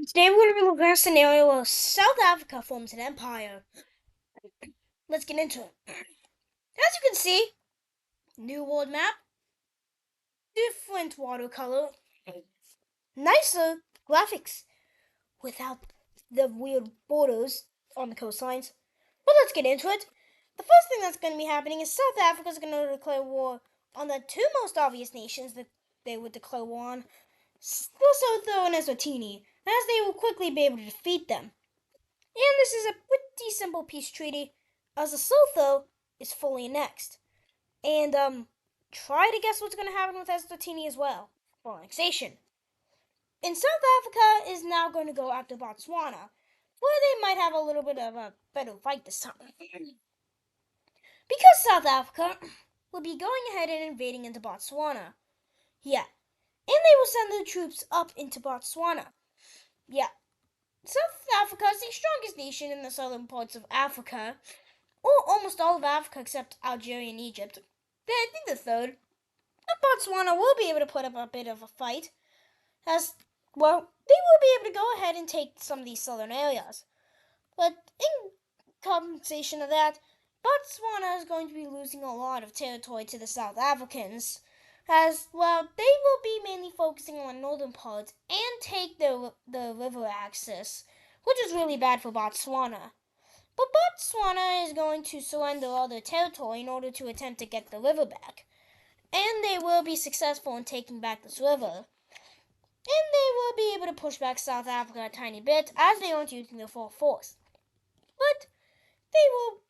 Today we're going to be looking at a scenario where South Africa forms an empire. Let's get into it. As you can see, new world map, different watercolor, nicer graphics without the weird borders on the coastlines. But let's get into it. The first thing that's going to be happening is South Africa is going to declare war on the two most obvious nations that they would declare war on, Lesotho and Eswatini, as they will quickly be able to defeat them. And this is a pretty simple peace treaty, as Lesotho is fully annexed. And try to guess what's going to happen with Eswatini as well for annexation. And South Africa is now going to go after Botswana, where they might have a little bit of a better fight this time. Because South Africa will be going ahead and invading into Botswana. Yeah. And they will send their troops up into Botswana. Yeah. South Africa is the strongest nation in the southern parts of Africa, or almost all of Africa except Algeria and Egypt. I think the third. Botswana will be able to put up a bit of a fight, as, well, they will be able to go ahead and take some of these southern areas. But in compensation of that, Botswana is going to be losing a lot of territory to the South Africans, as, well, they will be mainly focusing on the northern parts and take the river access, which is really bad for Botswana. But Botswana is going to surrender all their territory in order to attempt to get the river back. And they will be successful in taking back this river. And they will be able to push back South Africa a tiny bit, as they aren't using their full force. But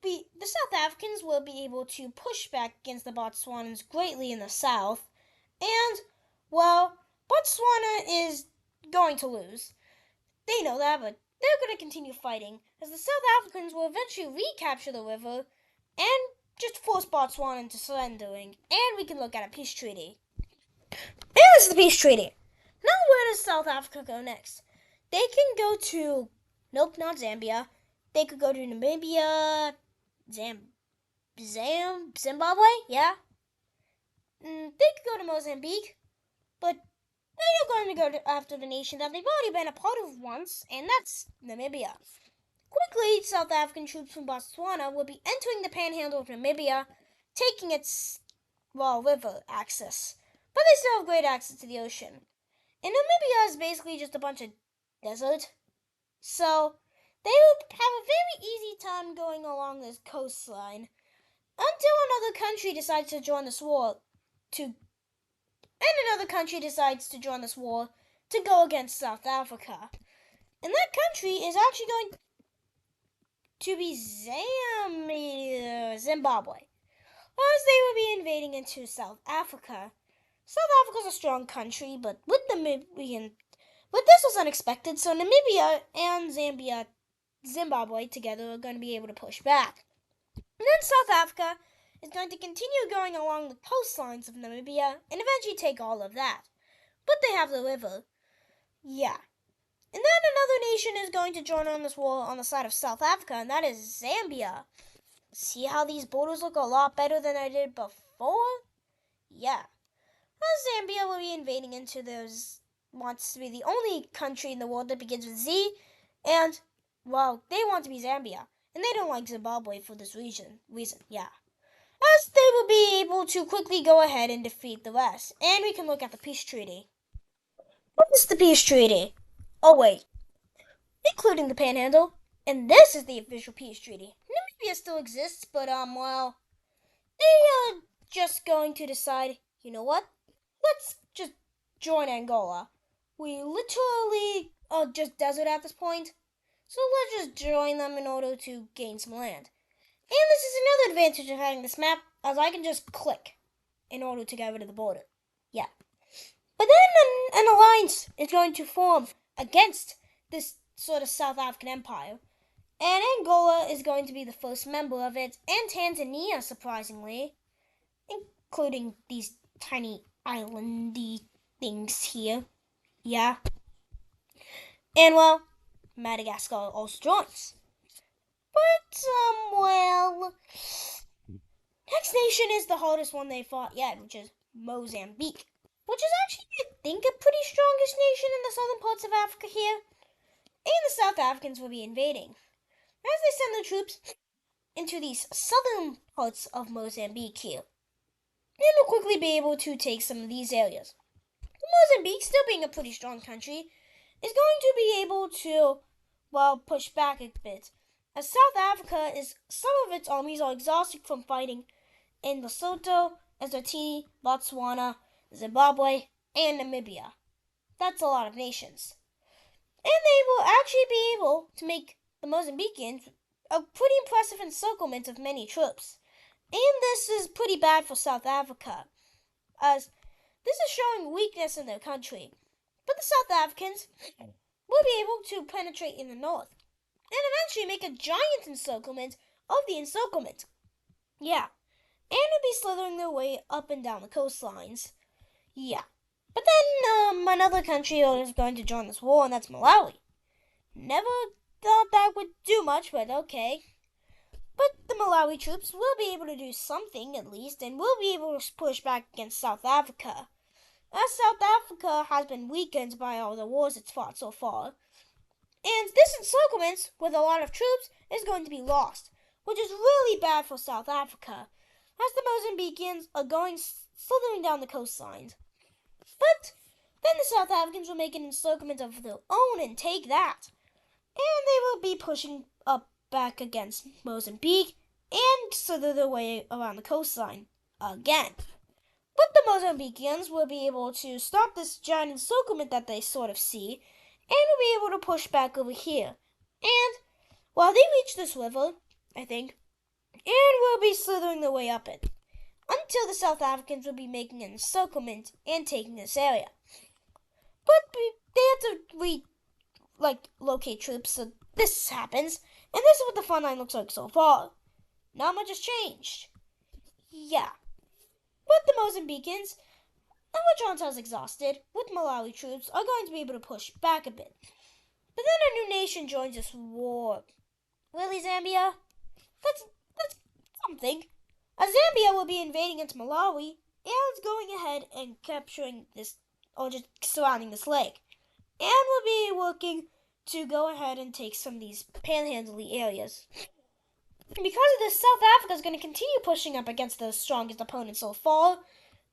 the South Africans will be able to push back against the Botswanans greatly in the south. And, well, Botswana is going to lose. They know that, but they're going to continue fighting, as the South Africans will eventually recapture the river and just force Botswana into surrendering, and we can look at a peace treaty. And this is the peace treaty. Now where does South Africa go next? They can go to, nope, not Zambia. They could go to Namibia, Zimbabwe, yeah. They could go to Mozambique, but they are going to go after the nation that they've already been a part of once, and that's Namibia. Quickly, South African troops from Botswana will be entering the panhandle of Namibia, taking its, well, river access. But they still have great access to the ocean. And Namibia is basically just a bunch of desert. So, they will have a very easy time going along this coastline until another country decides to join this war to go against South Africa. And that country is actually going to be Zimbabwe, as they will be invading into South Africa. South Africa is a strong country, but this was unexpected, so Namibia and Zimbabwe together are going to be able to push back. And then South Africa is going to continue going along the coastlines of Namibia and eventually take all of that. But they have the river. Yeah. And then another nation is going to join on this war on the side of South Africa, and that is Zambia. See how these borders look a lot better than I did before? Yeah. Zambia will be invading into those, wants to be the only country in the world that begins with Z, and, well, they want to be Zambia, and they don't like Zimbabwe for this reason, yeah. As they will be able to quickly go ahead and defeat the rest, and we can look at the peace treaty. What is the peace treaty? Oh wait, including the Panhandle, and this is the official peace treaty. Namibia still exists, but well, they are just going to decide, you know what? Let's just join Angola. We literally are just desert at this point, so let's just join them in order to gain some land. And this is another advantage of having this map, as I can just click in order to get rid of the border. Yeah. But then an alliance is going to form against this sort of South African empire. And Angola is going to be the first member of it, and Tanzania, surprisingly, including these tiny islandy things here. Yeah. And, well, Madagascar also joins. But, well, next nation is the hardest one they fought yet, which is Mozambique, which is actually, I think, a pretty strongish nation in the southern parts of Africa here. and the South Africans will be invading. As they send their troops into these southern parts of Mozambique here, and will quickly be able to take some of these areas. Mozambique, still being a pretty strong country, is going to be able to, well, push back a bit. As South Africa is, some of its armies are exhausted from fighting in Lesotho, Eswatini, Botswana, Zimbabwe, and Namibia. That's a lot of nations. And they will actually be able to make the Mozambicans a pretty impressive encirclement of many troops. And this is pretty bad for South Africa, as this is showing weakness in their country. But the South Africans will be able to penetrate in the north and eventually make a giant encirclement of the encirclement. Yeah, and will be slithering their way up and down the coastlines. Yeah. But then another country is going to join this war, and that's Malawi. Never thought that would do much, but okay. But the Malawi troops will be able to do something at least, and will be able to push back against South Africa, as South Africa has been weakened by all the wars it's fought so far. And this encirclement with a lot of troops is going to be lost, which is really bad for South Africa, as the Mozambicans are going slithering down the coastlines. But then the South Africans will make an encirclement of their own and take that. And they will be pushing up back against Mozambique and slither their way around the coastline again. But the Mozambicans will be able to stop this giant encirclement that they sort of see, and will be able to push back over here. And while they reach this river, I think, and will be slithering their way up it, until the South Africans will be making an encirclement and taking this area. But they have to locate troops, so this happens, and this is what the front line looks like so far. Not much has changed. Yeah. But the Mozambicans, which aren't as exhausted, with Malawi troops, are going to be able to push back a bit. But then a new nation joins this war. Really, Zambia? That's something. Zambia will be invading into Malawi and going ahead and capturing this, or just surrounding this lake. And will be working to go ahead and take some of these panhandly areas. And because of this, South Africa is going to continue pushing up against the strongest opponent so far, and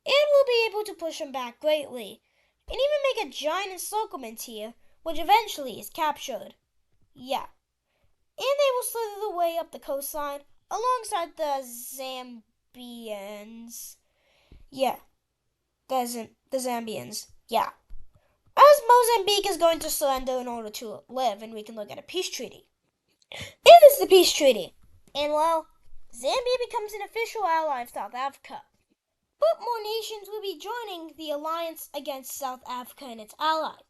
will be able to push them back greatly, and even make a giant encirclement here, which eventually is captured. Yeah. And they will slither their way up the coastline alongside the Zambians. Yeah. The Zambians. Yeah. As Mozambique is going to surrender in order to live, and we can look at a peace treaty. It is the peace treaty. And well, Zambia becomes an official ally of South Africa. But more nations will be joining the alliance against South Africa and its allies.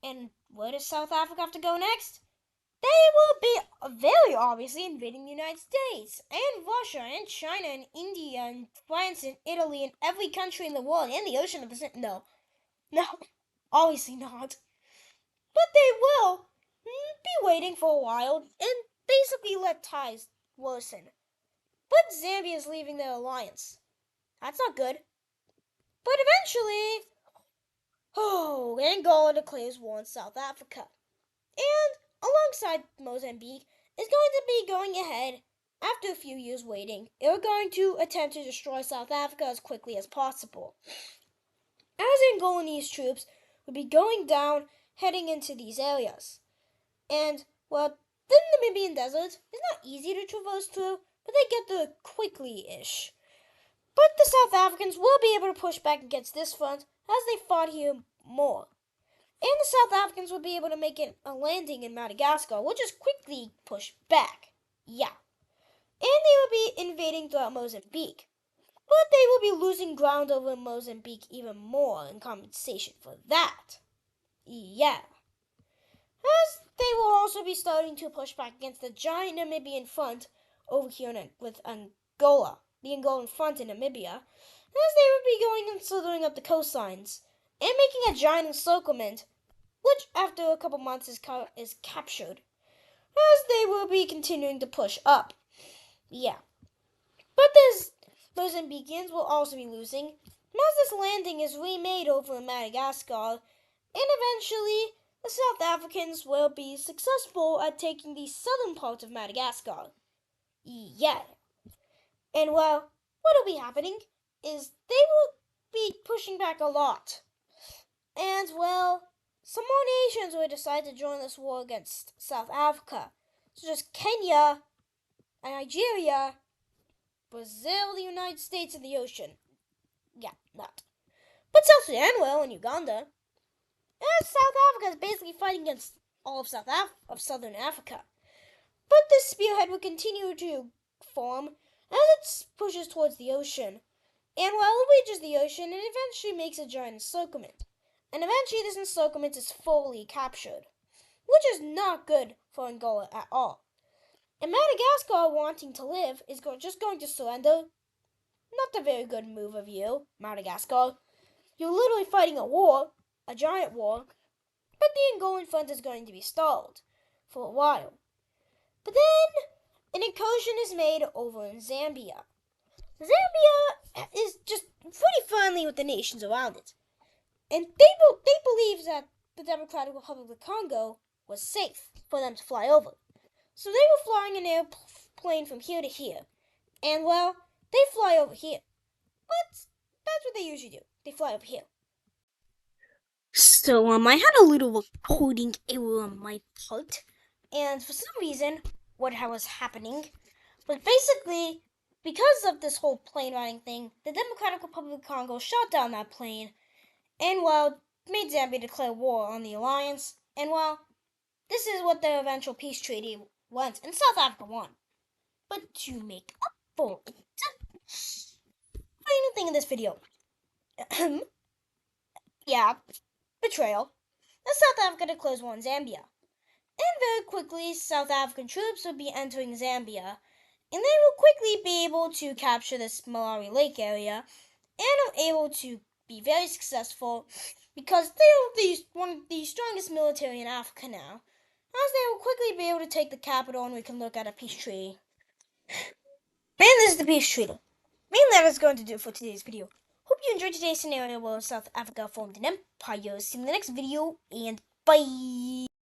And where does South Africa have to go next? They will be very obviously invading the United States, and Russia, and China, and India, and France, and Italy, and every country in the world, and the ocean of the... No, obviously not. But they will be waiting for a while, and basically let ties worsen. But Zambia is leaving their alliance. That's not good. But eventually, Angola declares war on South Africa. And alongside Mozambique is going to be going ahead after a few years waiting. They're going to attempt to destroy South Africa as quickly as possible. As Angolanese troops would be going down, heading into these areas. And, well, the Namibian desert is not easy to traverse through, but they get there quickly-ish. But the South Africans will be able to push back against this front as they fought here more. And the South Africans will be able to make a landing in Madagascar, which is quickly pushed back. Yeah. And they will be invading throughout Mozambique. But they will be losing ground over Mozambique even more in compensation for that. Yeah. As they will also be starting to push back against the giant Namibian front over here with Angola, the Angolan front in Namibia, as they will be going and slithering up the coastlines and making a giant encirclement, which after a couple months is captured, as they will be continuing to push up. Yeah. But the Mozambicans will also be losing, as this landing is remade over in Madagascar, and eventually the South Africans will be successful at taking the southern part of Madagascar. Yeah. And well, what will be happening is they will be pushing back a lot. And well, some more nations will decide to join this war against South Africa, such as Kenya, Nigeria, Brazil, the United States, and the ocean. Yeah, that. But South Sudan, well, and Uganda. And South Africa is basically fighting against all of Southern Africa. But this spearhead will continue to form as it pushes towards the ocean. And while it reaches the ocean, it eventually makes a giant encirclement. And eventually this encirclement is fully captured, which is not good for Angola at all. And Madagascar, wanting to live, is just going to surrender. Not a very good move of you, Madagascar. You're literally fighting a war, a giant war, but the Angolan front is going to be stalled for a while. But then an incursion is made over in Zambia. Zambia is just pretty friendly with the nations around it, and they believe that the Democratic Republic of Congo was safe for them to fly over. So they were flying an airplane from here to here, and well, they fly over here. But that's what they usually do. They fly over here. So I had a little recording error on my part, and for some reason, what was happening was basically because of this whole plane riding thing, the Democratic Republic of Congo shot down that plane, and well, made Zambia declare war on the alliance, and well, this is what the eventual peace treaty went, and South Africa won. But to make up for it, final thing in this video, yeah, betrayal. The South Africa declares war on Zambia. And very quickly, South African troops will be entering Zambia, and they will quickly be able to capture this Malawi Lake area, and are able to be very successful because they are one of the strongest military in Africa now, as they will quickly be able to take the capital, and we can look at a peace treaty. And this is the peace treaty. Mainly that is going to do it for today's video. Hope you enjoyed today's scenario where South Africa formed an empire. See you in the next video, and bye!